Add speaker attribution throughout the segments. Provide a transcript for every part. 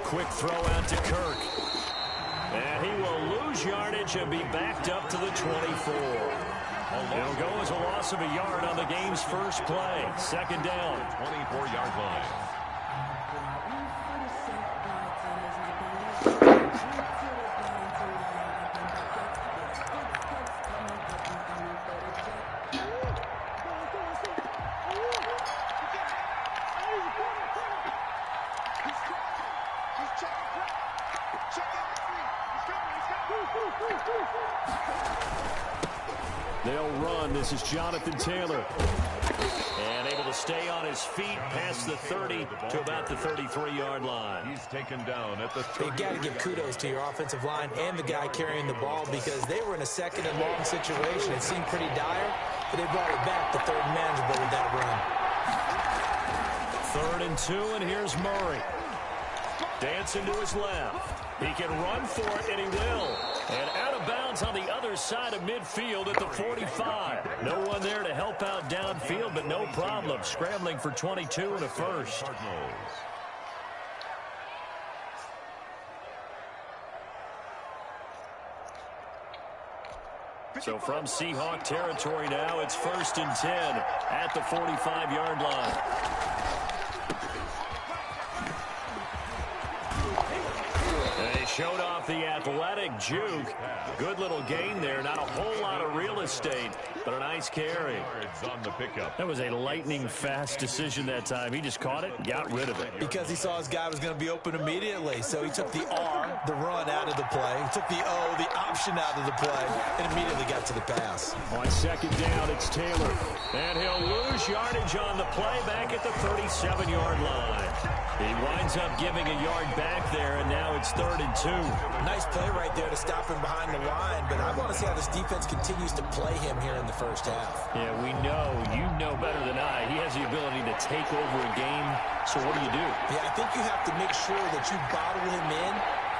Speaker 1: quick throw out to Kirk. And he will lose yardage and be backed up to the 24. It'll go as a loss of a yard on the game's first play. Second down.
Speaker 2: 24-yard line.
Speaker 1: They'll run. This is Jonathan Taylor. And able to stay on his feet past the 30 to about the 33-yard line.
Speaker 2: He's taken down at the 30.
Speaker 3: You've got to give kudos to your offensive line and the guy carrying the ball because they were in a second and long situation. It seemed pretty dire, but they brought it back. The third manageable with that
Speaker 1: Third
Speaker 3: run.
Speaker 1: and 2, and here's Murray. Dancing to his left. He can run for it, and he will. And out of bounds on the other side of midfield at the 45. No one there to help out downfield, but no problem. Scrambling for 22 and a first. So from Seahawk territory now, it's 1st and 10 at the 45-yard line. Showed off the athletic juke. Good little gain there. Not a whole lot of real estate, but a nice carry.
Speaker 2: On the pickup.
Speaker 1: That was a lightning-fast decision that time. He just caught it, got rid of it.
Speaker 3: Because he saw his guy was going to be open immediately. So he took the R, the run, out of the play. He took the O, the option, out of the play, and immediately got to the pass.
Speaker 1: On second down, it's Taylor. And he'll lose yardage on the play back at the 37-yard line. He winds up giving a yard back there, and now it's 3rd and 2.
Speaker 3: Nice play right there to stop him behind the line, but I want to see how this defense continues to play him here in the first half.
Speaker 1: Yeah, we know. You know better than I. He has the ability to take over a game, so what do you do?
Speaker 3: Yeah, I think you have to make sure that you bottle him in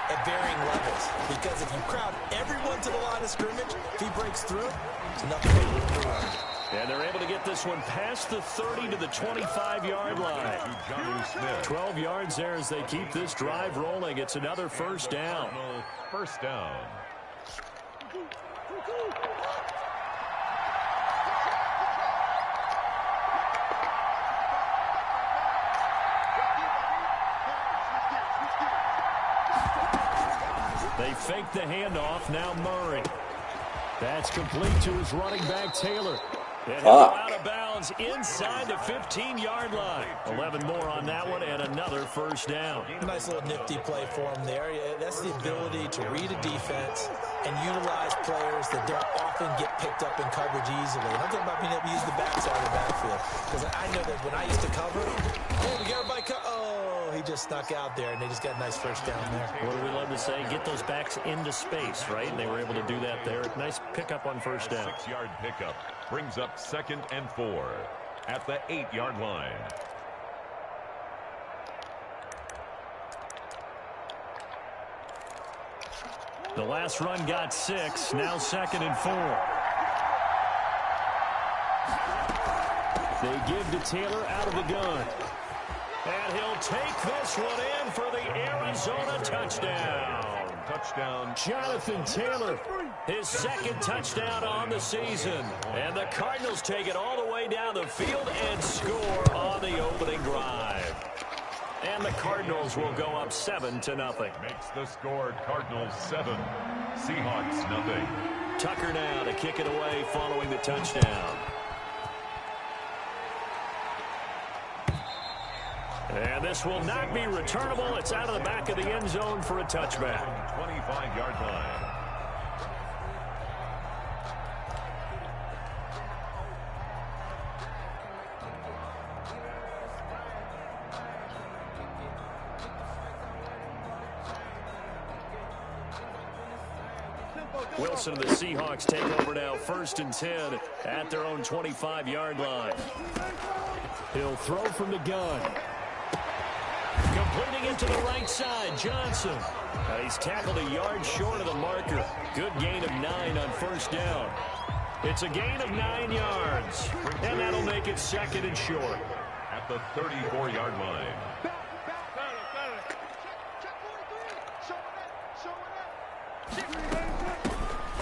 Speaker 3: at varying levels, because if you crowd everyone to the line of scrimmage, if he breaks through, it's nothing but room to run.
Speaker 1: And they're able to get this one past the 30 to the 25-yard line. 12 yards there as they keep this drive rolling. It's another first down.
Speaker 2: First down.
Speaker 1: They fake the handoff. Now Murray. That's complete to his running back, Taylor. And out of bounds inside the 15-yard line. 11 more on that one and another first down.
Speaker 3: Nice little nifty play for him there. That's the ability to read a defense and utilize players that don't often get picked up in coverage easily. And I'm talking about being able to use the backside of the backfield. Because I know that when I used to cover, hey, we got everybody he just snuck out there, and they just got a nice first down there.
Speaker 1: What do we love to say? Get those backs into space, right? And they were able to do that there. Nice pickup on first down.
Speaker 2: 6-yard pickup brings up 2nd and 4 at the 8-yard line.
Speaker 1: The last run got 6. Now 2nd and 4. They give to Taylor out of the gun. And he'll take this one in for the Arizona touchdown.
Speaker 2: Touchdown.
Speaker 1: Jonathan Taylor, his 2nd touchdown on the season. And the Cardinals take it all the way down the field and score on the opening drive. And the Cardinals will go up 7-0.
Speaker 2: Makes the score Cardinals 7, Seahawks nothing.
Speaker 1: Tucker now to kick it away following the touchdown. And this will not be returnable. It's out of the back of the end zone for a touchback.
Speaker 2: 25-yard line.
Speaker 1: Wilson and the Seahawks take over now, 1st and 10 at their own 25-yard line. He'll throw from the gun. Completing it to the right side, Johnson. He's tackled a yard short of the marker. Good gain of 9 on first down. It's a gain of 9 yards, and that'll make it 2nd and short.
Speaker 2: At the 34-yard line.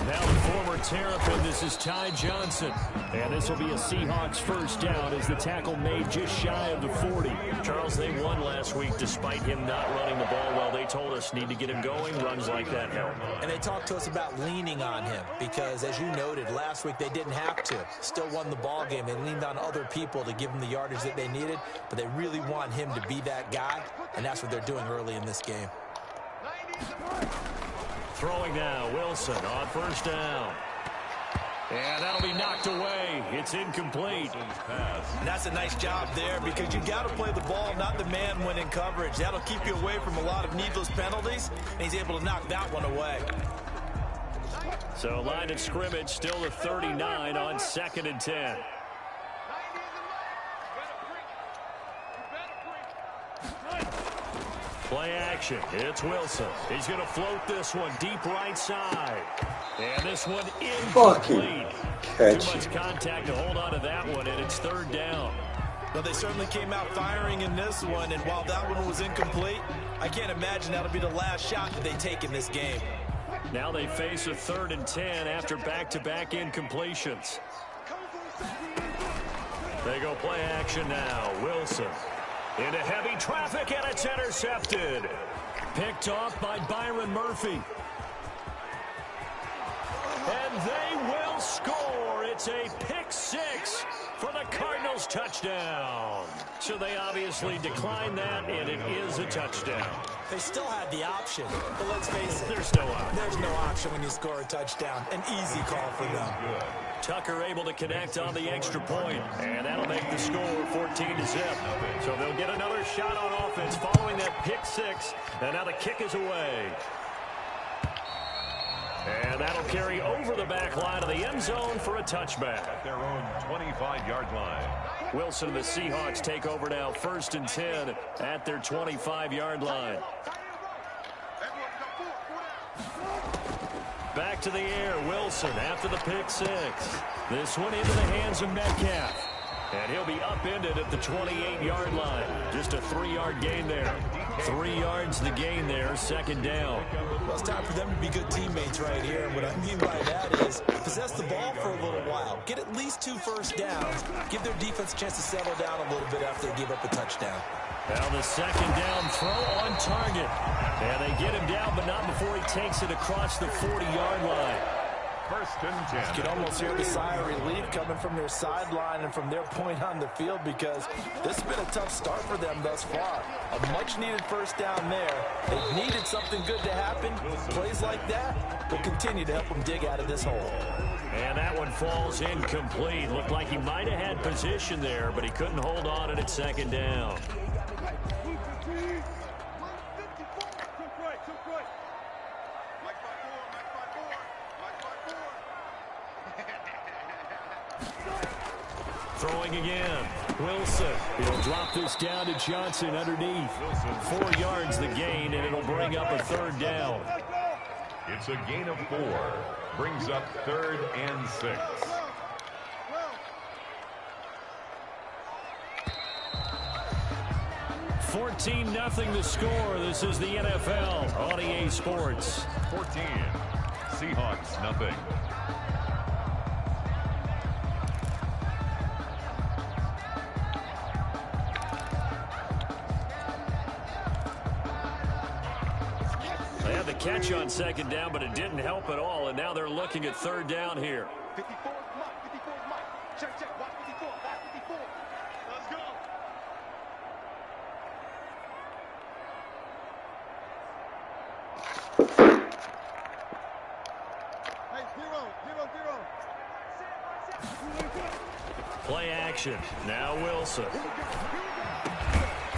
Speaker 1: Now the former Terrapin, this is Ty Johnson. And this will be a Seahawks first down as the tackle made just shy of the 40. Charles, they won last week despite him not running the ball well. They told us need to get him going. Runs like that help.
Speaker 3: And they talked to us about leaning on him because, as you noted, last week they didn't have to. Still won the ball game. They leaned on other people to give them the yardage that they needed, but they really want him to be that guy, and that's what they're doing early in this game.
Speaker 1: Throwing now, Wilson on first down. And that'll be knocked away. It's incomplete.
Speaker 3: And that's a nice job there because you got to play the ball, not the man when in coverage. That'll keep you away from a lot of needless penalties, and he's able to knock that one away.
Speaker 1: So line of scrimmage still to 39 on 2nd and 10. Play action. It's Wilson. He's going to float this one deep right side. And this one incomplete. Too much contact to hold on to that one, and it's 3rd down.
Speaker 3: Well, they certainly came out firing in this one, and while that one was incomplete, I can't imagine that'll be the last shot that they take in this game.
Speaker 1: Now they face a 3rd and 10 after back-to-back incompletions. They go play action now. Wilson into heavy traffic, and it's intercepted. Picked off by Byron Murphy. And they will score. It's a pick 6 for the Cardinals touchdown. So they obviously declined that, and it is a touchdown.
Speaker 3: They still had the option, but let's face it.
Speaker 1: There's no option.
Speaker 3: There's no option when you score a touchdown. An easy call for them.
Speaker 1: Tucker able to connect on the extra point, and that'll make the score 14-0. So they'll get another shot on offense following that pick 6, and now the kick is away. And that'll carry over the back line of the end zone for a touchback.
Speaker 2: At their own 25-yard line.
Speaker 1: Wilson and the Seahawks take over now 1st and 10 at their 25-yard line. Back to the air, Wilson after the pick 6. This one into the hands of Metcalf. And he'll be upended at the 28-yard line. Just a 3-yard gain there. 3 yards the gain there, 2nd down.
Speaker 3: Well, it's time for them to be good teammates right here. And what I mean by that is possess the ball for a little while. Get at least 2 first downs. Give their defense a chance to settle down a little bit after they give up a touchdown.
Speaker 1: Now the 2nd down throw on target. And they get him down, but not before he takes it across the 40-yard line.
Speaker 2: 1st and 10.
Speaker 3: You can almost hear the sigh of relief coming from their sideline and from their point on the field because this has been a tough start for them thus far. A much-needed first down there. They needed something good to happen. Plays like that will continue to help them dig out of this hole.
Speaker 1: And that one falls incomplete. Looked like he might have had position there, but he couldn't hold on it at 2nd down. Throwing again. Wilson. He'll drop this down to Johnson underneath. 4 yards the gain, and it'll bring up a 3rd down.
Speaker 2: It's a gain of 4. Brings up 3rd and 6.
Speaker 1: $14-0 the score. This is the NFL on EA Sports.
Speaker 2: 14. Seahawks, nothing.
Speaker 1: They had the catch on 2nd down, but it didn't help at all, and now they're looking at 3rd down here.
Speaker 4: 54 mark. Check. Watch 54. Back 54. Let's go. Hey, 0.
Speaker 1: Play action. Now Wilson.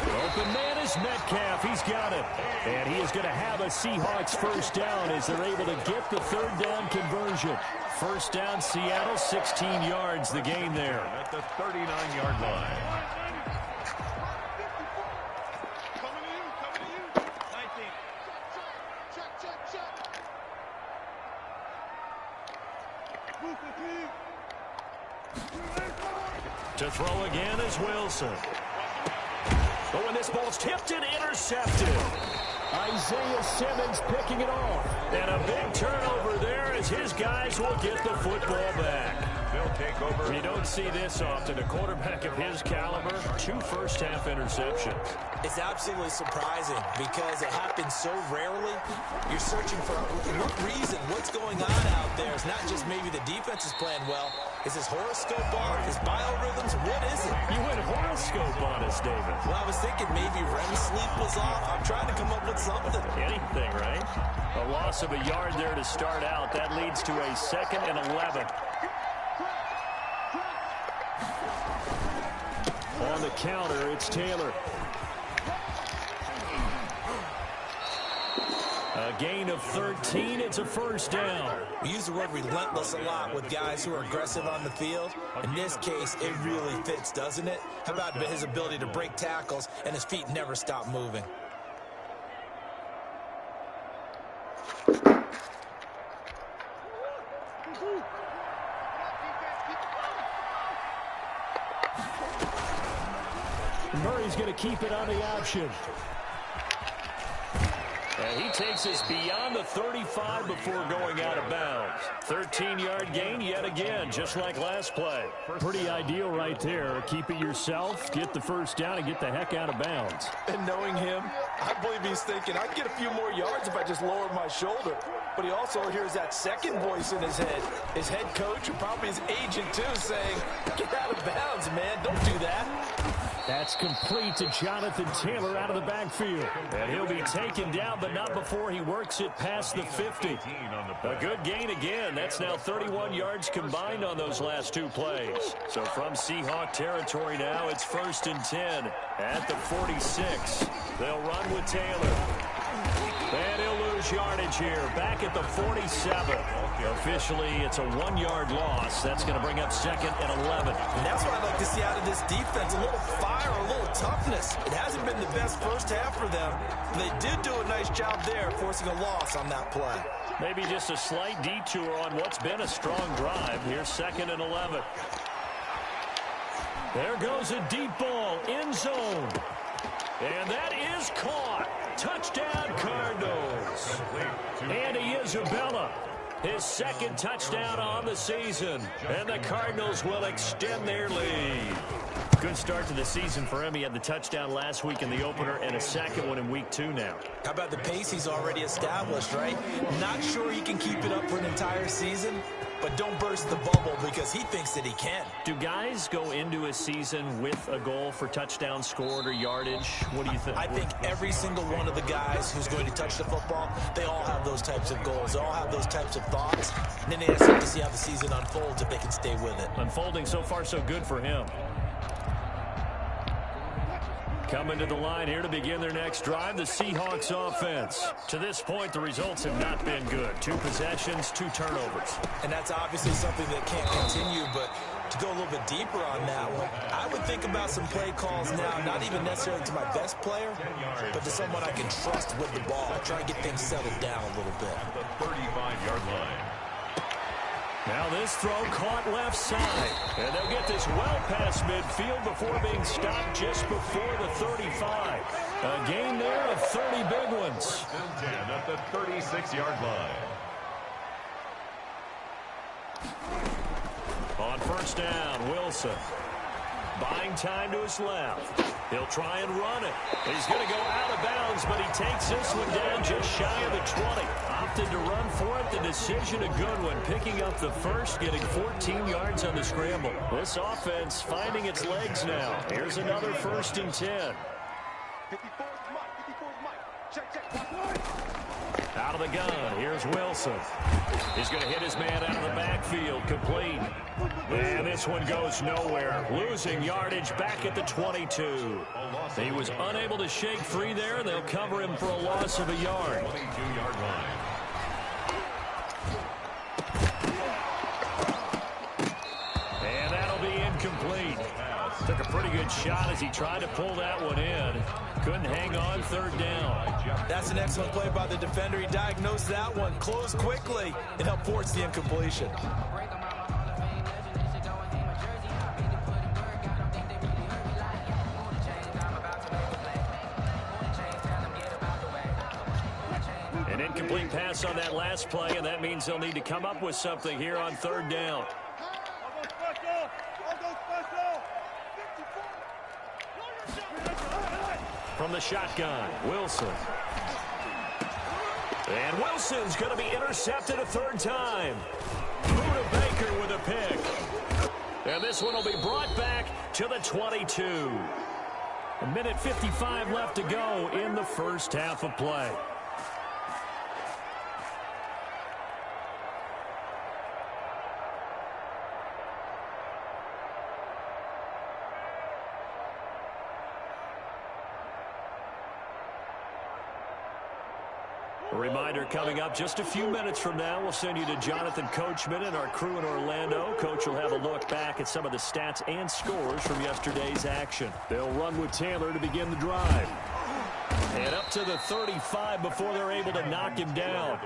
Speaker 1: Open man is Metcalf. He's got it. And he is going to have a Seahawks first down as they're able to get the 3rd down conversion. First down, Seattle, 16 yards the gain there.
Speaker 2: At the 39-yard line.
Speaker 4: Coming to you. 19. Check.
Speaker 1: To throw again is Wilson. But when this ball's tipped and intercepted. Isaiah Simmons picking it off. And a big turnover there as his guys will get the football back.
Speaker 2: They'll take over.
Speaker 1: You don't see this often. A quarterback of his caliber, 2 first-half interceptions.
Speaker 3: It's absolutely surprising because it happens so rarely. You're searching for what reason, what's going on out there. It's not just maybe the defense is playing well. Is his horoscope off? His biorhythms? What is it?
Speaker 1: You went horoscope on us, David.
Speaker 3: Well, I was thinking maybe REM sleep was off. I'm trying to come up with something.
Speaker 1: Anything, right? A loss of a yard there to start out. That leads to a 2nd and 11. On the counter, it's Taylor. A gain of 13. It's a first down.
Speaker 3: We use the word relentless a lot with guys who are aggressive on the field. In this case, it really fits, doesn't it? How about his ability to break tackles and his feet never stop moving?
Speaker 1: Murray's going to keep it on the option. And he takes us beyond the 35 before going out of bounds. 13-yard gain yet again, just like last play. Pretty ideal right there. Keep it yourself, get the first down, and get the heck out of bounds.
Speaker 3: And knowing him, I believe he's thinking, I can get a few more yards if I just lower my shoulder. But he also hears that second voice in his head. His head coach, or probably his agent too, saying, get out of bounds, man. Don't do that.
Speaker 1: That's complete to Jonathan Taylor out of the backfield. And he'll be taken down, but not before he works it past the 50. A good gain again. That's now 31 yards combined on those last 2 plays. So from Seahawk territory now, it's 1st and 10 at the 46. They'll run with Taylor. And he'll lose yardage here. Back at the 47. Officially, it's a 1-yard loss. That's going to bring up 2nd and 11.
Speaker 3: And that's what I'd like to see out of this defense. A little fire, a little toughness. It hasn't been the best first half for them. They did do a nice job there, forcing a loss on that play.
Speaker 1: Maybe just a slight detour on what's been a strong drive. Here's 2nd and 11. There goes a deep ball, end zone. And that is caught. Touchdown, Cardinals. Andy Isabella, his 2nd touchdown on the season. And the Cardinals will extend their lead. Good start to the season for him. He had the touchdown last week in the opener and a 2nd one in week 2 now.
Speaker 3: How about the pace he's already established, right? Not sure he can keep it up for an entire season, but don't burst the bubble because he thinks that he can.
Speaker 1: Do guys go into a season with a goal for touchdown scored or yardage? What do you think?
Speaker 3: I think every single one of the guys who's going to touch the football, they all have those types of goals. They all have those types of thoughts. And then they have to see how the season unfolds if they can stay with it.
Speaker 1: Unfolding so far so good for him. Coming to the line here to begin their next drive, the Seahawks offense. To this point, the results have not been good. 2 possessions, 2 turnovers.
Speaker 3: And that's obviously something that can't continue, but to go a little bit deeper on that one, I would think about some play calls now, not even necessarily to my best player, but to someone I can trust with the ball. Try and get things settled down a little bit.
Speaker 2: The 35-yard line.
Speaker 1: Now this throw caught left side. And they'll get this well past midfield before being stopped just before the 35. A gain there of 30 big ones.
Speaker 2: 10 at the 36-yard line.
Speaker 1: On first down, Wilson. Buying time to his left. He'll try and run it. He's going to go out of bounds, but he takes this one down just shy of the 20. Opted to run for it. The decision a good one. Picking up the first, getting 14 yards on the scramble. This offense finding its legs now. Here's another 1st and 10. Out of the gun, here's Wilson. He's going to hit his man out of the backfield, complete. And this one goes nowhere. Losing yardage back at the 22. He was unable to shake free there, and they'll cover him for a loss of a yard.
Speaker 2: 22-yard line.
Speaker 1: And that'll be incomplete. Took a pretty good shot as he tried to pull that one in. Couldn't hang on, 3rd down.
Speaker 3: That's an excellent play by the defender. He diagnosed that one, closed quickly, and helped force the incompletion.
Speaker 1: incomplete pass on that last play, and that means they'll need to come up with something here on third down. From the shotgun, Wilson. And Wilson's going to be intercepted a third time. Buda Baker with a pick. And this one will be brought back to the 22. A minute 55 left to go in the first half of play. A reminder coming up just a few minutes from now. We'll send you to Jonathan Coachman and our crew in Orlando. Coach will have a look back at some of the stats and scores from yesterday's action. They'll run with Taylor to begin the drive. And up to the 35 before they're able to knock him down.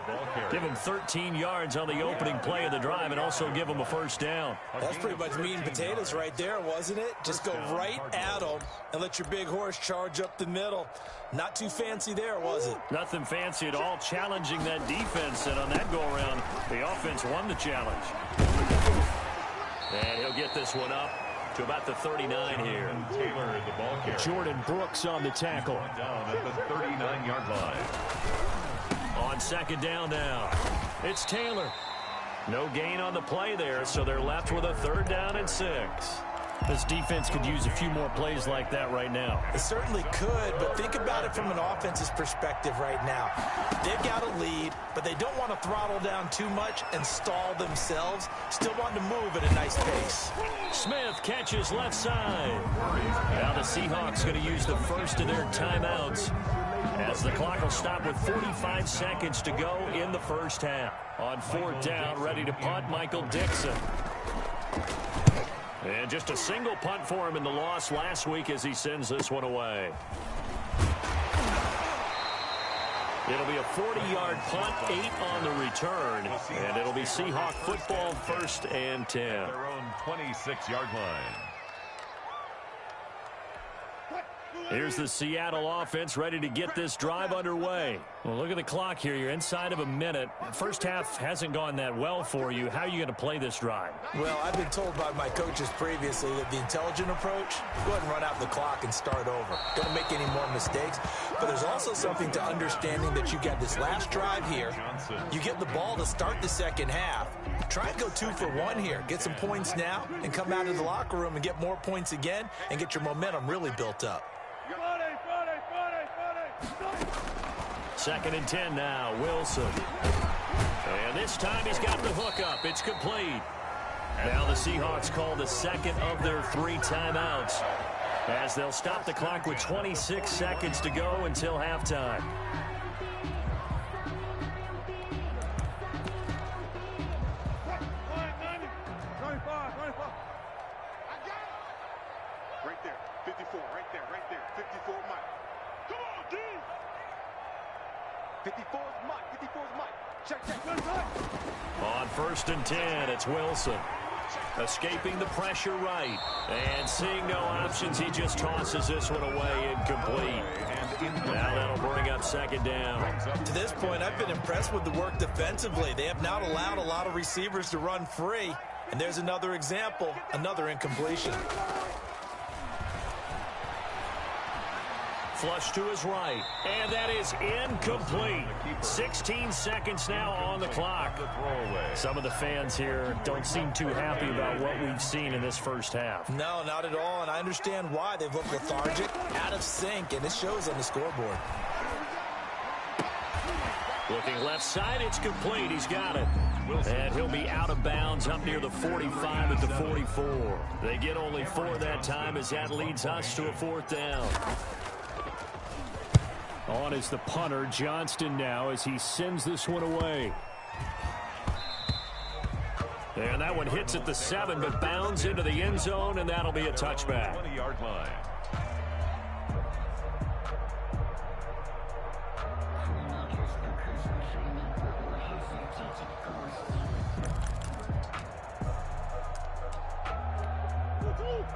Speaker 1: Give him 13 yards on the opening play of the drive and also give him a first down.
Speaker 3: That's pretty much meat and potatoes right there, wasn't it? Just go right at him and let your big horse charge up the middle. Not too fancy there, was it?
Speaker 1: Nothing fancy at all, challenging that defense. And on that go-around, the offense won the challenge. And he'll get this one up to about the 39 here.
Speaker 2: Taylor, the ball carrier.
Speaker 1: Jordan Brooks on the tackle.
Speaker 2: Down at the 39-yard line.
Speaker 1: On second down now, it's Taylor. No gain on the play there, so they're left with a third down and 6. This defense could use a few more plays like that right now.
Speaker 3: It certainly could, but think about it from an offense's perspective right now. They've got a lead, but they don't want to throttle down too much and stall themselves. Still want to move at a nice pace.
Speaker 1: Smith catches left side. Now the Seahawks going to use the first of their timeouts as the clock will stop with 45 seconds to go in the first half. On fourth down, ready to punt, Michael Dixon. And just a single punt for him in the loss last week as he sends this one away. It'll be a 40-yard punt, 8 on the return, and it'll be Seahawk football, first and 10.
Speaker 2: Their own 26-yard line.
Speaker 1: Here's the Seattle offense ready to get this drive underway. Well, look at the clock here. You're inside of a minute. First half hasn't gone that well for you. How are you going to play this drive?
Speaker 3: Well, I've been told by my coaches previously that the intelligent approach, go ahead and run out the clock and start over. Don't make any more mistakes. But there's also something to understanding that you got this last drive here. You get the ball to start the second half. Try and go 2 for 1 here. Get some points now and come out of the locker room and get more points again and get your momentum really built up.
Speaker 1: Second and 10 now, Wilson. And this time he's got the hook up. It's complete. Now the Seahawks call the second of their 3 timeouts as they'll stop the clock with 26 seconds to go until halftime.
Speaker 4: Right there, 54, right there, 54 Mike. Come on, D! 54 is Mike, 54 is Mike. Check.
Speaker 1: On first and 10, it's Wilson. Escaping the pressure right. And seeing no options, he just tosses this one away incomplete. Now that'll bring up second down.
Speaker 3: To this point, I've been impressed with the work defensively. They have not allowed a lot of receivers to run free. And there's another example, another incompletion.
Speaker 1: Flush to his right, and that is incomplete. 16 seconds now on the clock. Some of the fans here don't seem too happy about what we've seen in this first half.
Speaker 3: No, not at all, and I understand why. They've looked lethargic, out of sync, and it shows on the scoreboard.
Speaker 1: Looking left side, it's complete. He's got it. And he'll be out of bounds up near the 45 at the 44. They get only 4 that time as that leads us to a fourth down. On is the punter, Johnston, now as he sends this one away. And that one hits at the 7, but bounds into the end zone, and that'll be a touchback.
Speaker 2: 20-yard line.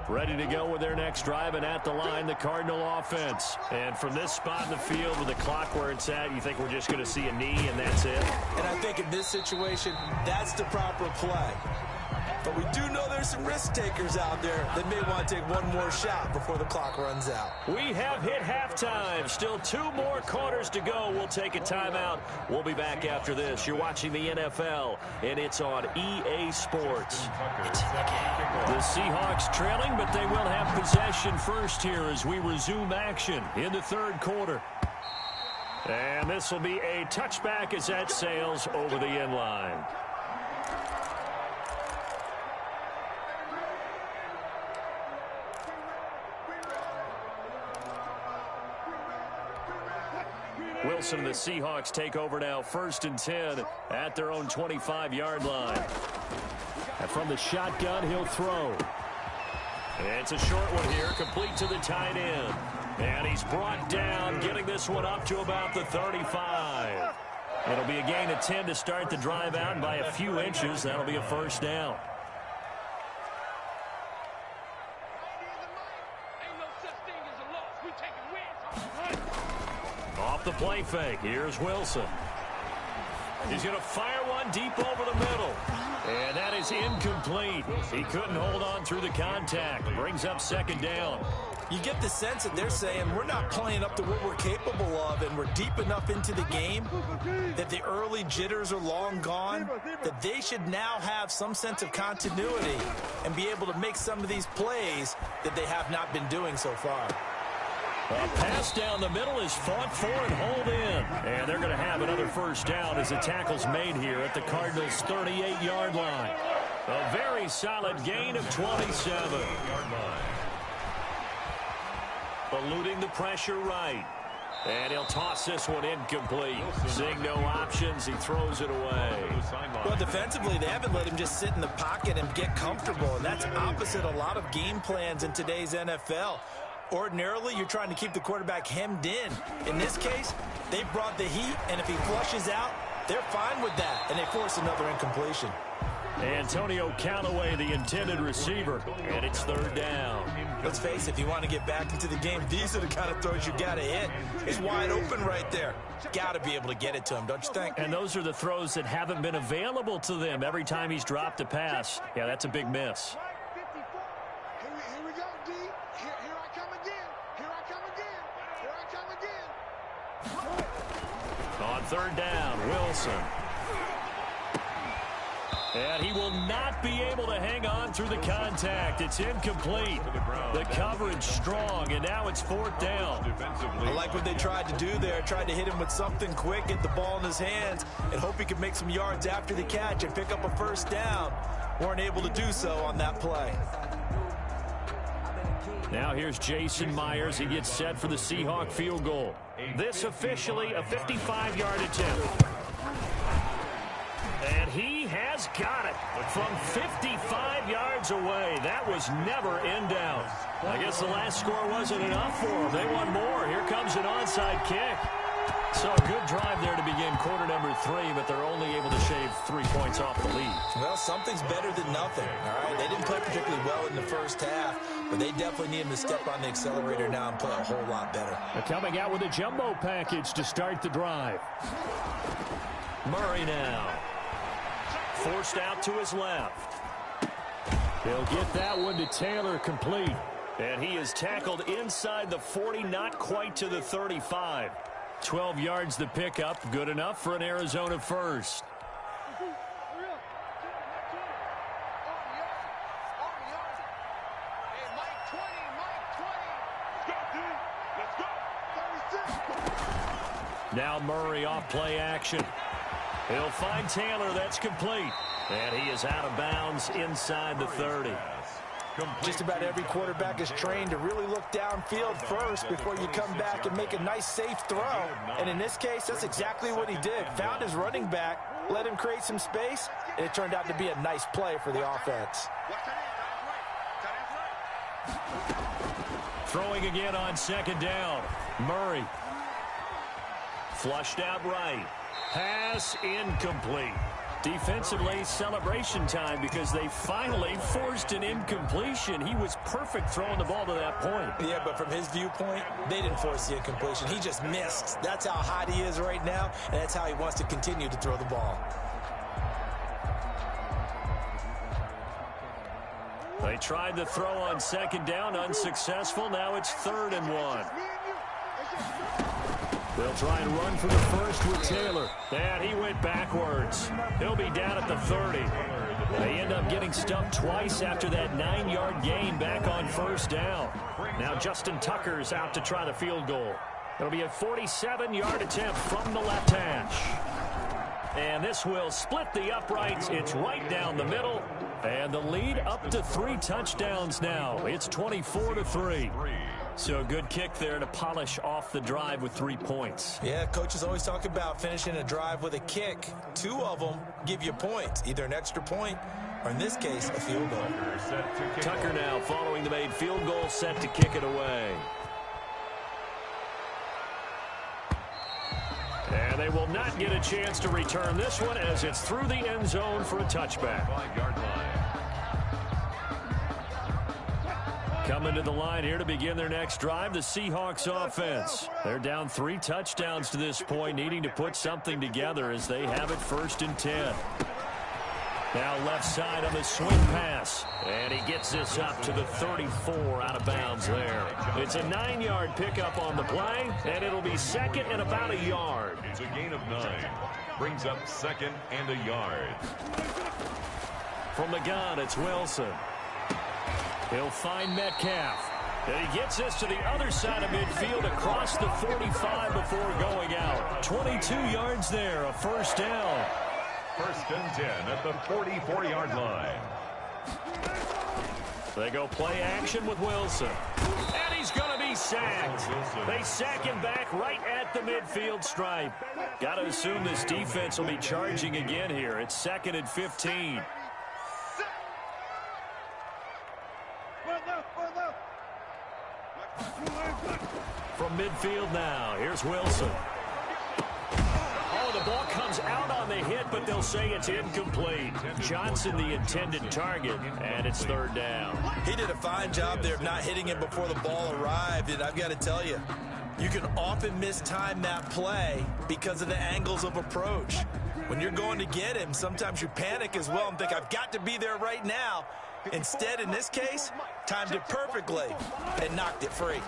Speaker 1: ready to go with their next drive, and at the line, the Cardinal offense. And from this spot in the field with the clock where it's at, you think we're just going to see a knee and that's it?
Speaker 3: And I think in this situation, that's the proper play. But we do know there's some risk takers out there that may want to take one more shot before the clock runs out.
Speaker 1: We have hit halftime. Still 2 more quarters to go. We'll take a timeout. We'll be back after this. You're watching the NFL, and it's on EA Sports. The Seahawks trailing, but they will have possession first here as we resume action in the third quarter. And this will be a touchback as that sails over the end line. Wilson and the Seahawks take over now, 1st and 10 at their own 25-yard line. And from the shotgun, he'll throw. It's a short one here, complete to the tight end. And he's brought down, getting this one up to about the 35. It'll be a gain of 10 to start the drive out, and by a few inches, that'll be a first down. Off the play fake, here's Wilson. He's going to fire one deep over the middle. And that is incomplete. He couldn't hold on through the contact. Brings up 2nd down.
Speaker 3: You get the sense that they're saying we're not playing up to what we're capable of, and we're deep enough into the game that the early jitters are long gone, that they should now have some sense of continuity and be able to make some of these plays that they have not been doing so far.
Speaker 1: A pass down the middle is fought for and hauled in. And they're going to have another first down as the tackle's made here at the Cardinals' 38-yard line. A very solid gain of 27. Eluding the pressure right. And he'll toss this one incomplete. Seeing no options, he throws it away.
Speaker 3: Well, defensively, they haven't let him just sit in the pocket and get comfortable. And that's opposite a lot of game plans in today's NFL. Ordinarily, you're trying to keep the quarterback hemmed in. In this case, they brought the heat, and if he flushes out, they're fine with that, and they force another incompletion.
Speaker 1: Antonio Callaway, the intended receiver, and it's 3rd down.
Speaker 3: Let's face it, if you want to get back into the game, these are the kind of throws you got to hit. He's wide open right there. Got to be able to get it to him, don't you think?
Speaker 1: And those are the throws that haven't been available to them every time he's dropped a pass. Yeah, that's a big miss.
Speaker 4: Here we go, D. Here I come again. Here I come again. Here I come again.
Speaker 1: On 3rd down, Wilson. And he will not be able to hang on through the contact. It's incomplete. The coverage strong, and now it's 4th down.
Speaker 3: I like what they tried to do there. Tried to hit him with something quick, get the ball in his hands, and hope he could make some yards after the catch and pick up a first down. Weren't able to do so on that play.
Speaker 1: Now here's Jason Myers. He gets set for the Seahawk field goal. This officially a 55-yard attempt. And he has got it from 55 yards away. That was never in doubt. I guess the last score wasn't enough for them. They want more. Here comes an onside kick. So a good drive there to begin quarter number 3, but they're only able to shave 3 points off the lead.
Speaker 3: Well, something's better than nothing, all right? They didn't play particularly well in the first half, but they definitely need him to step on the accelerator now and play a whole lot better.
Speaker 1: They're coming out with a jumbo package to start the drive. Murray now. Forced out to his left. He'll get that one to Taylor complete. And he is tackled inside the 40, not quite to the 35. 12 yards the pickup, good enough for an Arizona first. Now Murray off play action. He'll find Taylor. That's complete. And he is out of bounds inside the 30.
Speaker 3: Just about every quarterback is trained to really look downfield first before you come back and make a nice, safe throw. And in this case, that's exactly what he did. Found his running back, let him create some space, and it turned out to be a nice play for the offense.
Speaker 1: Throwing again on 2nd down. Murray. Flushed out right. Pass incomplete. Defensively, celebration time because they finally forced an incompletion. He was perfect throwing the ball to that point.
Speaker 3: Yeah, but from his viewpoint, they didn't force the incompletion. He just missed. That's how hot he is right now, and that's how he wants to continue to throw the ball.
Speaker 1: They tried the throw on second down, unsuccessful. Now it's 3rd and 1. They'll try and run for the first with Taylor. And he went backwards. He'll be down at the 30. They end up getting stumped twice after that 9-yard gain back on 1st down. Now Justin Tucker's out to try the field goal. It'll be a 47-yard attempt from the left hash. And this will split the uprights. It's right down the middle. And the lead up to 3 touchdowns now. It's 24-3. So a good kick there to polish off the drive with 3 points.
Speaker 3: Yeah, coaches always talk about finishing a drive with a kick. 2 of them give you points, either an extra point or, in this case, a field goal.
Speaker 1: Tucker now following the made field goal, set to kick it away. And they will not get a chance to return this one as it's through the end zone for a touchback.
Speaker 2: 5-yard line.
Speaker 1: Coming to the line here to begin their next drive, the Seahawks offense. They're down 3 touchdowns to this point, needing to put something together as they have it 1st and 10. Now left side on the swing pass. And he gets this up to the 34 out of bounds there. It's a 9-yard pickup on the play, and it'll be 2nd and about a yard.
Speaker 2: It's a gain of 9. Brings up 2nd and a yard.
Speaker 1: From the gun, it's Wilson. He'll find Metcalf. And he gets this to the other side of midfield across the 45 before going out. 22 yards there, a 1st down.
Speaker 2: 1st and 10 at the 44-yard line.
Speaker 1: They go play action with Wilson. And he's going to be sacked. They sack him back right at the midfield stripe. Got to assume this defense will be charging again here. It's 2nd and 15. From midfield now, here's Wilson. Oh, the ball comes out on the hit, but they'll say it's incomplete. Johnson, the intended target, and it's 3rd down.
Speaker 3: He did a fine job there of not hitting him before the ball arrived, and I've got to tell you, you can often mistime that play because of the angles of approach. When you're going to get him, sometimes you panic as well and think, I've got to be there right now. Instead, in this case, timed it perfectly and knocked it free.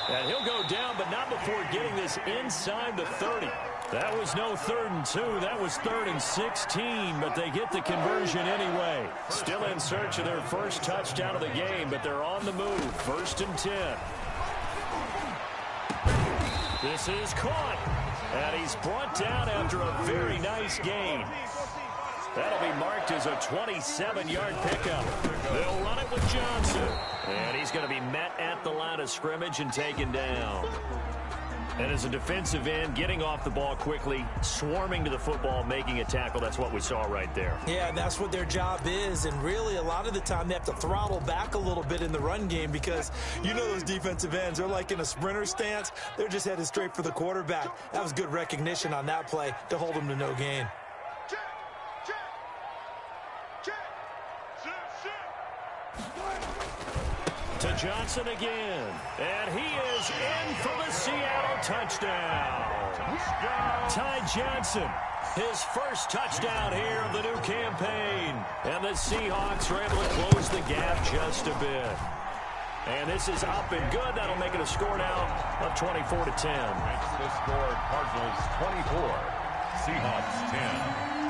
Speaker 1: And he'll go down, but not before getting this inside the 30. That was no 3rd and 2. That was 3rd and 16, but they get the conversion anyway. Still in search of their first touchdown of the game, but they're on the move. 1st and 10. This is caught, and he's brought down after a very nice gain. That'll be marked as a 27-yard pickup. They'll run it with Johnson. And he's going to be met at the line of scrimmage and taken down. And as a defensive end, getting off the ball quickly, swarming to the football, making a tackle, that's what we saw right there.
Speaker 3: Yeah, that's what their job is. And really, a lot of the time, they have to throttle back a little bit in the run game because you know those defensive ends, they're like in a sprinter stance. They're just headed straight for the quarterback. That was good recognition on that play to hold them to no gain.
Speaker 1: To Johnson again. And he is in for the Seattle touchdown. Ty Johnson, his first touchdown here of the new campaign. And the Seahawks are able to close the gap just a bit. And this is up and good. That'll make it a score now of 24-10.
Speaker 2: Makes the score Cardinals 24, Seahawks 10.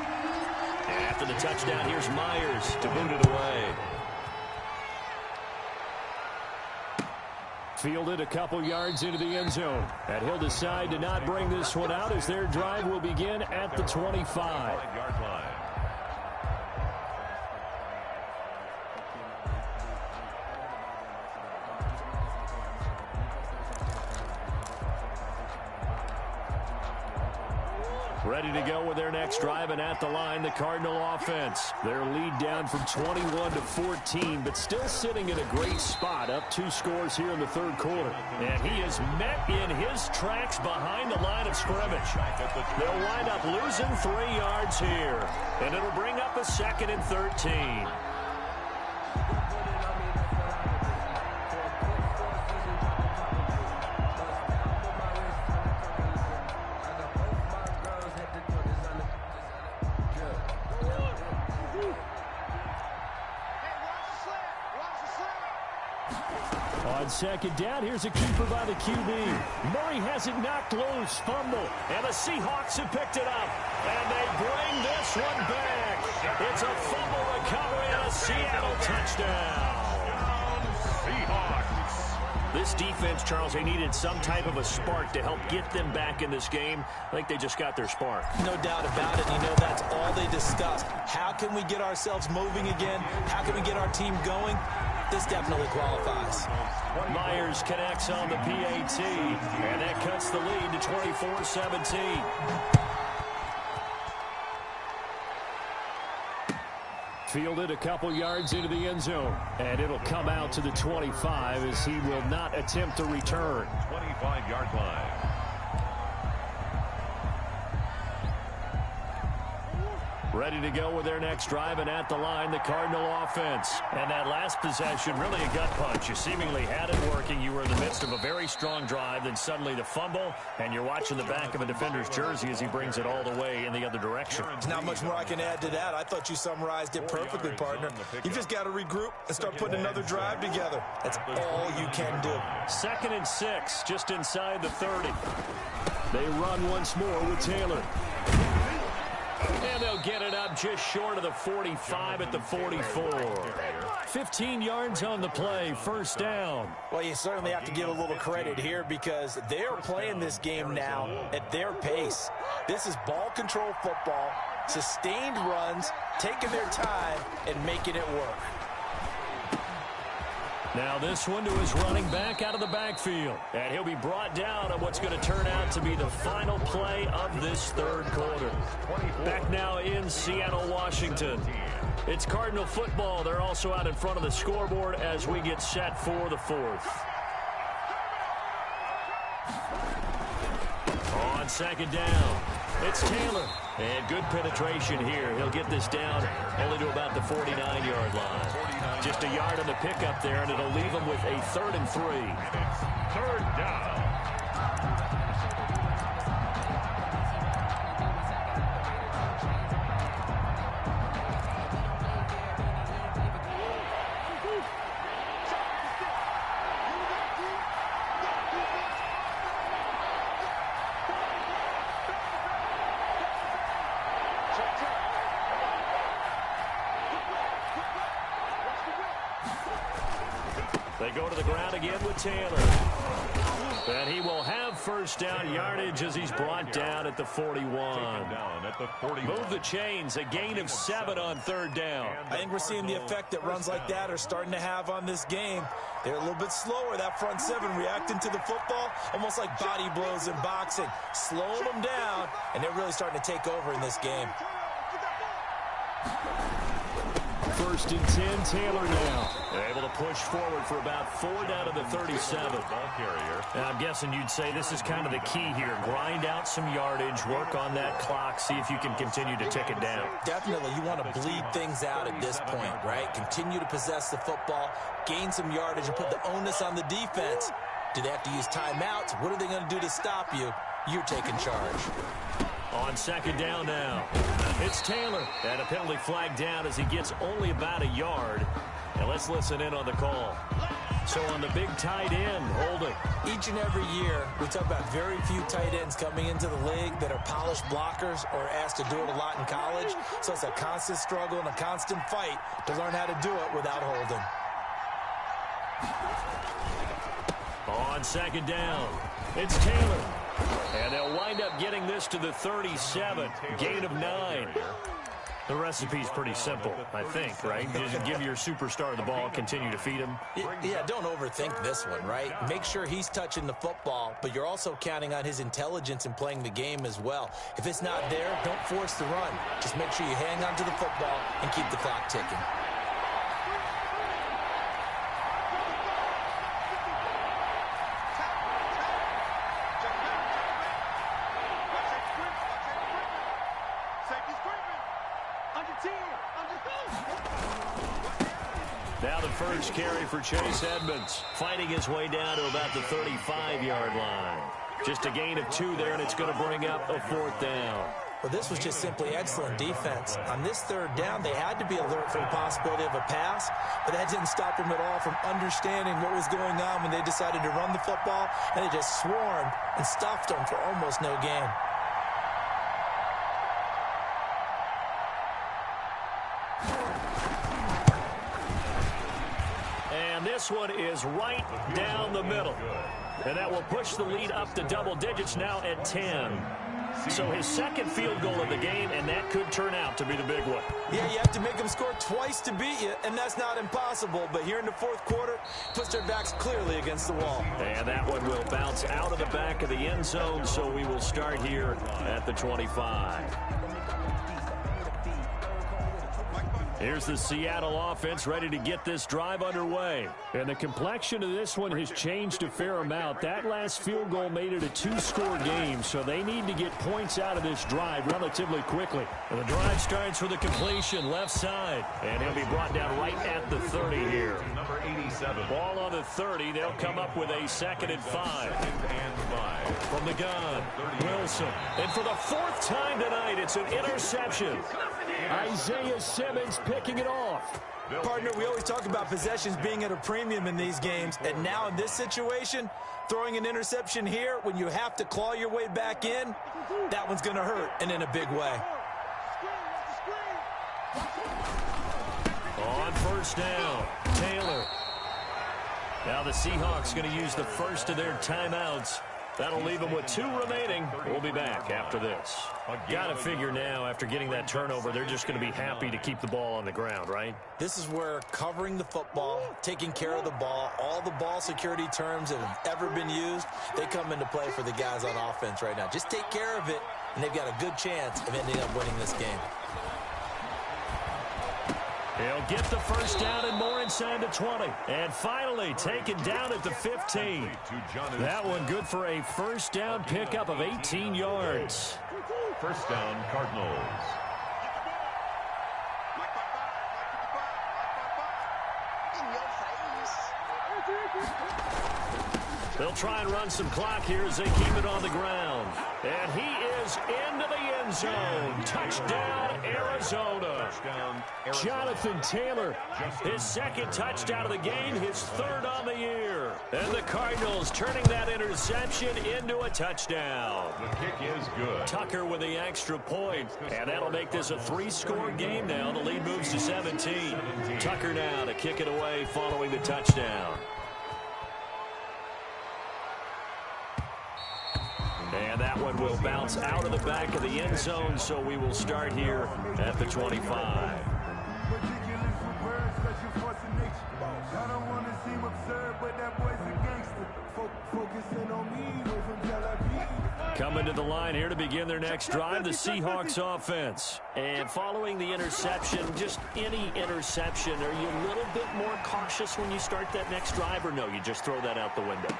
Speaker 1: And after the touchdown, here's Myers to boot it away. Fielded a couple yards into the end zone. And he'll decide to not bring this one out as their drive will begin at the 25.
Speaker 2: 5-yard line.
Speaker 1: Ready to go with their next drive, and at the line, the Cardinal offense. Their lead down from 21-14, but still sitting in a great spot, up 2 scores here in the third quarter. And he is met in his tracks behind the line of scrimmage. They'll wind up losing 3 yards here, and it'll bring up a 2nd and 13. On 2nd down, here's a keeper by the QB. Murray has it knocked loose, fumble, and the Seahawks have picked it up. And they bring this one back. It's a fumble recovery and a Seattle touchdown.
Speaker 2: Seahawks.
Speaker 1: This defense, Charles, they needed some type of a spark to help get them back in this game. I think they just got their spark.
Speaker 3: No doubt about it. You know, that's all they discussed. How can we get ourselves moving again? How can we get our team going? This definitely qualifies.
Speaker 1: Myers connects on the PAT, and that cuts the lead to 24-17. Fielded a couple yards into the end zone, and it'll come out to the 25 as he will not attempt to return.
Speaker 2: 25-yard line.
Speaker 1: Ready to go with their next drive, and at the line, the Cardinal offense. And that last possession, really a gut punch. You seemingly had it working. You were in the midst of a very strong drive, then suddenly the fumble, and you're watching the back of a defender's jersey as he brings it all the way in the other direction.
Speaker 3: There's not much more I can add to that. I thought you summarized it perfectly, partner. You just got to regroup and start putting another drive together. That's all you can do.
Speaker 1: 2nd and 6, just inside the 30. They run once more with Taylor. And they'll get it up just short of the 45 at the 44. 15 yards on the play, 1st down.
Speaker 3: Well, you certainly have to give a little credit here because they're playing this game now at their pace. This is ball control football, sustained runs, taking their time, and making it work.
Speaker 1: Now this one to his running back out of the backfield. And he'll be brought down on what's going to turn out to be the final play of this third quarter. Back now in Seattle, Washington. It's Cardinal football. They're also out in front of the scoreboard as we get set for the 4th. On 2nd down, it's Taylor. And good penetration here. He'll get this down only to about the 49-yard line. Just a yard on the pickup there, and it'll leave him with a 3rd and 3.
Speaker 2: Third down.
Speaker 1: They go to the ground again with Taylor. And he will have 1st down yardage as he's brought down at the 41. Move the chains, a gain of 7 on 3rd down.
Speaker 3: I think we're seeing the effect that runs like that are starting to have on this game. They're a little bit slower, that front 7, reacting to the football, almost like body blows in boxing, slowing them down, and they're really starting to take over in this game.
Speaker 1: 1st and 10, Taylor now. They're able to push forward for about 4 down to the 37. And I'm guessing you'd say this is kind of the key here. Grind out some yardage, work on that clock, see if you can continue to tick it down.
Speaker 3: Definitely, you want to bleed things out at this point, right? Continue to possess the football, gain some yardage, and put the onus on the defense. Do they have to use timeouts? What are they going to do to stop you? You're taking charge.
Speaker 1: On 2nd down now, it's Taylor. And a penalty flag down as he gets only about a yard. And let's listen in on the call. So on the big tight end, holding.
Speaker 3: Each and every year, we talk about very few tight ends coming into the league that are polished blockers or asked to do it a lot in college. So it's a constant struggle and a constant fight to learn how to do it without holding.
Speaker 1: On 2nd down, it's Taylor. And they'll wind up getting this to the 37. Gain of 9. The recipe's pretty simple, I think, right? Just give your superstar the ball, continue to feed him.
Speaker 3: Yeah, don't overthink this one, right? Make sure he's touching the football, but you're also counting on his intelligence in playing the game as well. If it's not there, don't force the run. Just make sure you hang on to the football and keep the clock ticking.
Speaker 1: Now the first carry for Chase Edmonds, fighting his way down to about the 35-yard line. Just a gain of 2 there, and it's going to bring up a 4th down.
Speaker 3: Well, this was just simply excellent defense. On this 3rd down, they had to be alert for the possibility of a pass, but that didn't stop them at all from understanding what was going on when they decided to run the football, and they just swarmed and stuffed them for almost no gain.
Speaker 1: And this one is right down the middle. And that will push the lead up to double digits now at 10. So his second field goal of the game, and that could turn out to be the big one.
Speaker 3: Yeah, you have to make them score twice to beat you, and that's not impossible. But here in the 4th quarter, puts their backs clearly against the wall.
Speaker 1: And that one will bounce out of the back of the end zone, so we will start here at the 25. Here's the Seattle offense ready to get this drive underway. And the complexion of this one has changed a fair amount. That last field goal made it a 2-score game, so they need to get points out of this drive relatively quickly. And the drive starts with a completion left side. And he'll be brought down right at the 30 here.
Speaker 2: Number 87.
Speaker 1: Ball on the 30. They'll come up with a 2nd and 5. From the gun, Wilson. And for the 4th time tonight, it's an interception. Isaiah Simmons picking it off.
Speaker 3: Partner, we always talk about possessions being at a premium in these games, and now in this situation, throwing an interception here when you have to claw your way back in, that one's going to hurt, and in a big way.
Speaker 1: On 1st down, Taylor. Now the Seahawks going to use the first of their timeouts. That'll leave them with 2 remaining. We'll be back after this. Got to figure now, after getting that turnover, they're just going to be happy to keep the ball on the ground, right?
Speaker 3: This is where covering the football, taking care of the ball, all the ball security terms that have ever been used, they come into play for the guys on offense right now. Just take care of it, and they've got a good chance of ending up winning this game.
Speaker 1: He'll get the first down and more inside the 20. And finally taken down at the 15. That one good for a first down pickup of 18 yards.
Speaker 2: First down, Cardinals.
Speaker 1: They'll try and run some clock here as they keep it on the ground. And he is into the end zone. Touchdown, Arizona. Jonathan Taylor, his 2nd touchdown of the game, his 3rd on the year. And the Cardinals turning that interception into a touchdown.
Speaker 2: The kick is good.
Speaker 1: Tucker with the extra point. And that'll make this a 3-score game now. The lead moves to 17. Tucker now to kick it away following the touchdown. And that one will bounce out of the back of the end zone, so we will start here at the 25. Coming to the line here to begin their next drive, the Seahawks offense. And following the interception, just any interception, are you a little bit more cautious when you start that next drive, or no, you just throw that out the window?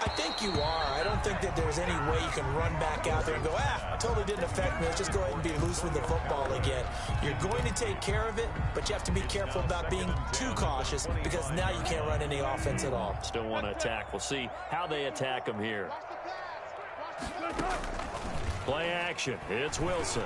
Speaker 3: I think you are. I don't think that there's any way you can run back out there and go, it totally didn't affect me. Let's just go ahead and be loose with the football again. You're going to take care of it, but you have to be careful about being too cautious because now you can't run any offense at all.
Speaker 1: Still want to attack. We'll see how they attack them here. Play action. It's Wilson.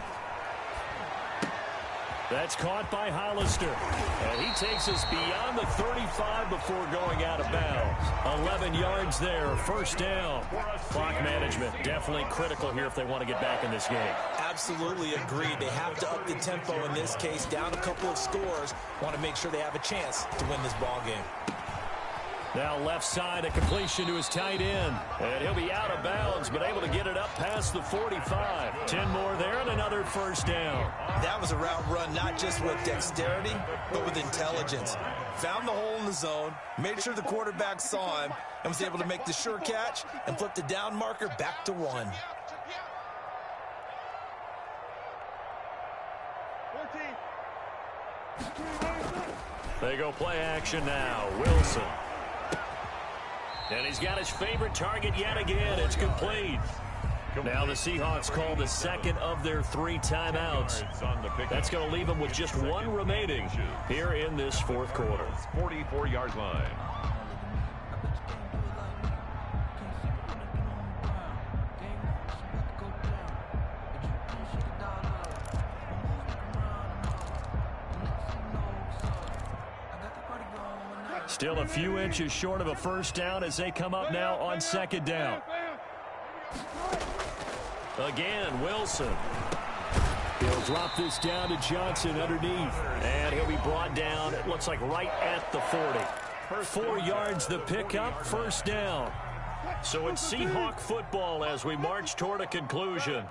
Speaker 1: That's caught by Hollister. And he takes us beyond the 35 before going out of bounds. 11 yards there, first down. Clock management definitely critical here if they want to get back in this game.
Speaker 3: Absolutely agreed. They have to up the tempo in this case, down a couple of scores. Want to make sure they have a chance to win this ball game.
Speaker 1: Now left side, a completion to his tight end. And he'll be out of bounds, but able to get it up past the 45. 10 more there and another first down.
Speaker 3: That was a route run not just with dexterity, but with intelligence. Found the hole in the zone, made sure the quarterback saw him, and was able to make the sure catch and flip the down marker back to 1.
Speaker 1: They go play action now. Wilson. And he's got his favorite target yet again. It's complete. Now the Seahawks call the second of their 3 timeouts. That's going to leave them with just 1 remaining here in this fourth quarter.
Speaker 2: 44-yard line.
Speaker 1: Still a few inches short of a first down as they come up now on second down. Again, Wilson. He'll drop this down to Johnson underneath. And he'll be brought down, it looks like right at the 40. 4 yards the pickup, first down. So it's Seahawk football as we march toward a conclusion.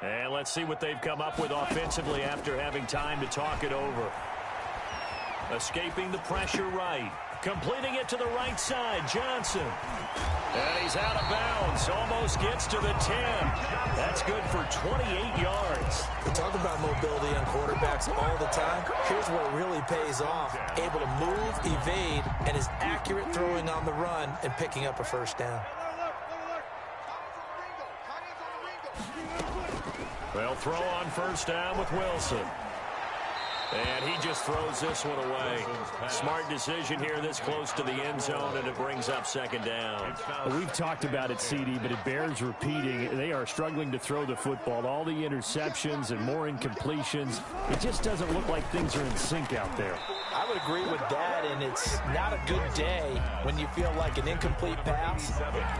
Speaker 1: And let's see what they've come up with offensively after having time to talk it over. Escaping the pressure right. Completing it to the right side, Johnson. And he's out of bounds. Almost gets to the 10. That's good for 28 yards.
Speaker 3: We talk about mobility on quarterbacks all the time. Here's where it really pays off. Able to move, evade, and is accurate throwing on the run and picking up a first down.
Speaker 1: They'll throw on first down with Wilson. And he just throws this one away. Smart decision here this close to the end zone, and it brings up second down.
Speaker 5: Well, we've talked about it, CD, but it bears repeating. They are struggling to throw the football. All the interceptions and more incompletions. It just doesn't look like things are in sync out there.
Speaker 3: I would agree with that, and it's not a good day when you feel like an incomplete pass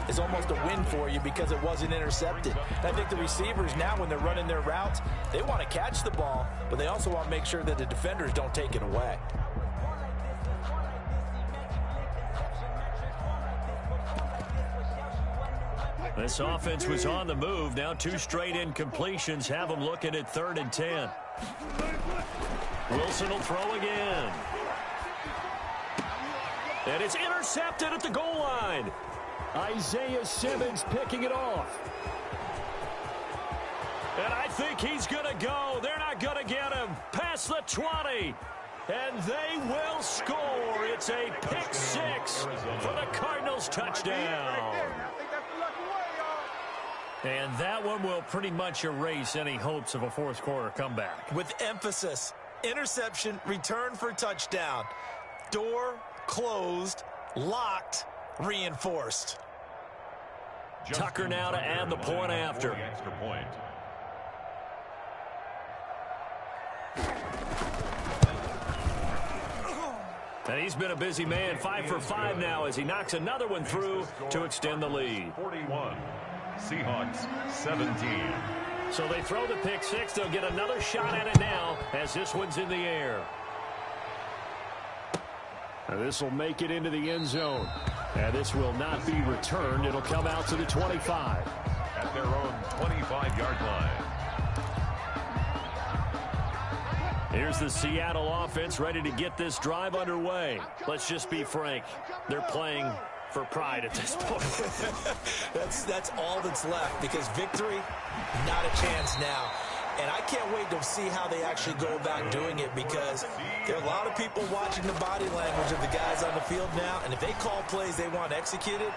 Speaker 3: is almost a win for you because it wasn't intercepted. And I think the receivers now, when they're running their routes, they want to catch the ball, but they also want to make sure that the defenders don't take it away.
Speaker 1: This offense was on the move. Now 2 straight incompletions have them looking at 3rd and 10. Wilson will throw again. And it's intercepted at the goal line.
Speaker 5: Isaiah Simmons picking it off.
Speaker 1: And I think he's going to go. They're not going to get him. Past the 20. And they will score. It's a pick 6 for the Cardinals touchdown. And that one will pretty much erase any hopes of a fourth quarter comeback.
Speaker 3: With emphasis, interception, return for touchdown. Door closed, locked, reinforced.
Speaker 1: Tucker now to add the point after.
Speaker 2: Extra point.
Speaker 1: And he's been a busy man, 5 for 5 now as he knocks another one through to extend the lead.
Speaker 2: 41. Seahawks 17.
Speaker 1: So they throw the pick 6. They'll get another shot at it now as this one's in the air.
Speaker 5: Now this will make it into the end zone. And this will not be returned. It'll come out to the 25.
Speaker 2: At their own 25-yard line.
Speaker 1: Here's the Seattle offense ready to get this drive underway. Let's just be frank. They're playing for pride at this point.
Speaker 3: That's all that's left because victory, not a chance now. And I can't wait to see how they actually go about doing it because there are a lot of people watching the body language of the guys on the field now. And if they call plays they want executed,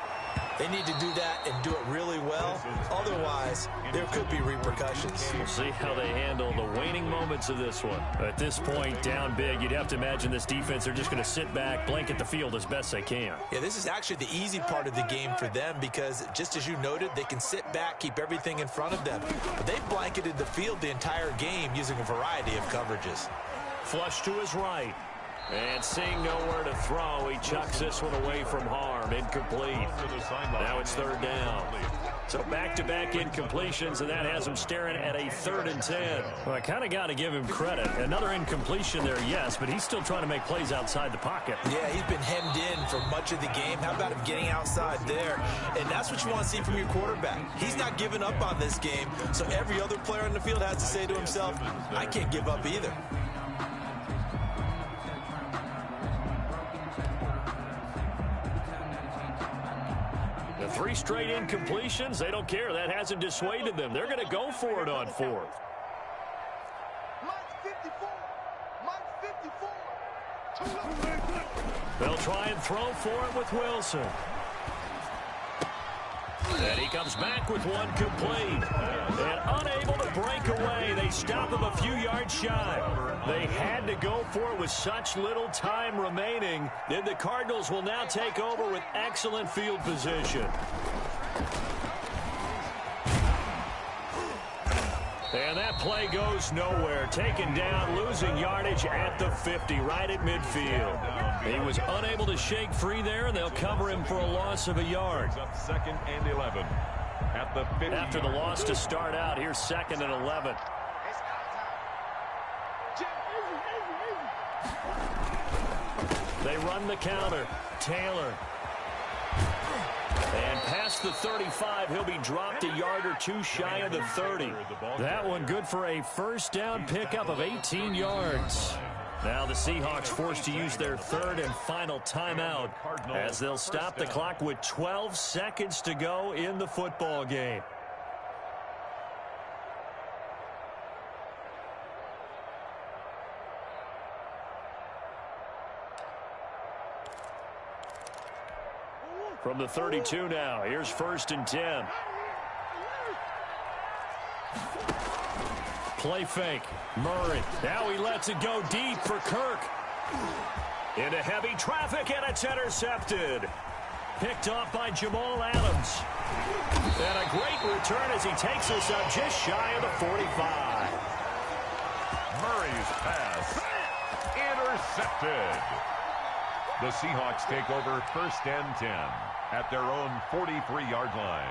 Speaker 3: they need to do that and do it really well. Otherwise, there could be repercussions.
Speaker 1: We'll see how they handle the waning moments of this one. At this point, down big, you'd have to imagine this defense, they're just going to sit back, blanket the field as best they can.
Speaker 3: Yeah, this is actually the easy part of the game for them because, just as you noted, they can sit back, keep everything in front of them. But they've blanketed the field the entire game using a variety of coverages.
Speaker 1: Flush to his right. And seeing nowhere to throw, he chucks this one away from harm. Incomplete. Now it's 3rd down. So back-to-back incompletions, and that has him staring at a 3rd and 10.
Speaker 5: Well, I kind of got to give him credit. Another incompletion there, yes, but he's still trying to make plays outside the pocket.
Speaker 3: Yeah, he's been hemmed in for much of the game. How about him getting outside there? And that's what you want to see from your quarterback. He's not giving up on this game, so every other player on the field has to say to himself, I can't give up either.
Speaker 1: The 3 straight incompletions, they don't care. That hasn't dissuaded them. They're going to go for it on 4th. They'll try and throw for it with Wilson. And he comes back with one complete. And unable to break away, they stop him a few yards shy. They had to go for it with such little time remaining. Then the Cardinals will now take over with excellent field position. And that play goes nowhere. Taken down, losing yardage at the 50, right at midfield. He was unable to shake free there, and they'll cover him for a loss of a yard.
Speaker 2: Up 2nd and 11 at the 50.
Speaker 1: After the loss to start out, here's 2nd and 11. They run the counter. Taylor. And past the 35, he'll be dropped a yard or 2 shy of the 30.
Speaker 5: That one good for a first down pickup of 18 yards.
Speaker 1: Now the Seahawks forced to use their 3rd and final timeout as they'll stop the clock with 12 seconds to go in the football game. From the 32 now, here's 1st and 10. Play fake. Murray. Now he lets it go deep for Kirk. Into heavy traffic, and it's intercepted. Picked off by Jamal Adams. And a great return as he takes us up just shy of the 45.
Speaker 2: Murray's pass intercepted. The Seahawks take over 1st and 10 at their own 43-yard line.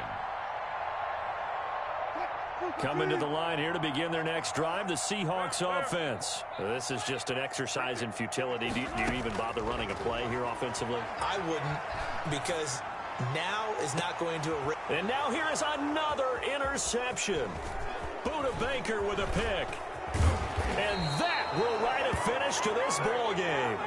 Speaker 1: Coming to the line here to begin their next drive, the Seahawks offense. This is just an exercise in futility. Do you even bother running a play here offensively?
Speaker 3: I wouldn't, because now is not going to...
Speaker 1: And now here is another interception. Buda Baker with a pick. And that will write a finish to this ball game.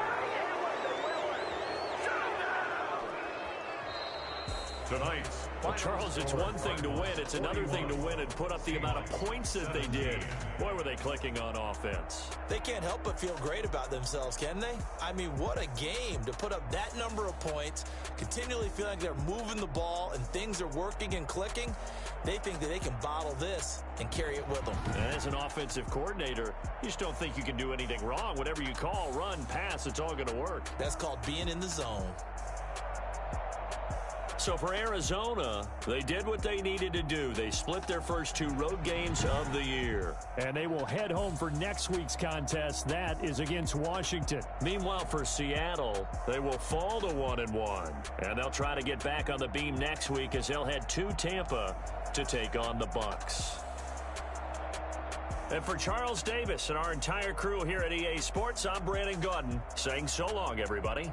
Speaker 2: Tonight,
Speaker 1: Well, Charles, it's one thing to win. It's another thing to win and put up the amount of points that they did. Boy, were they clicking on offense.
Speaker 3: They can't help but feel great about themselves, can they? I mean, what a game to put up that number of points, continually feeling like they're moving the ball and things are working and clicking. They think that they can bottle this and carry it with them.
Speaker 1: And as an offensive coordinator, you just don't think you can do anything wrong. Whatever you call, run, pass, it's all going to work.
Speaker 3: That's called being in the zone.
Speaker 1: So for Arizona, they did what they needed to do. They split their first 2 road games of the year.
Speaker 5: And they will head home for next week's contest. That is against Washington.
Speaker 1: Meanwhile, for Seattle, they will fall to 1-1. And they'll try to get back on the beam next week as they'll head to Tampa to take on the Bucs. And for Charles Davis and our entire crew here at EA Sports, I'm Brandon Gaudin saying so long, everybody.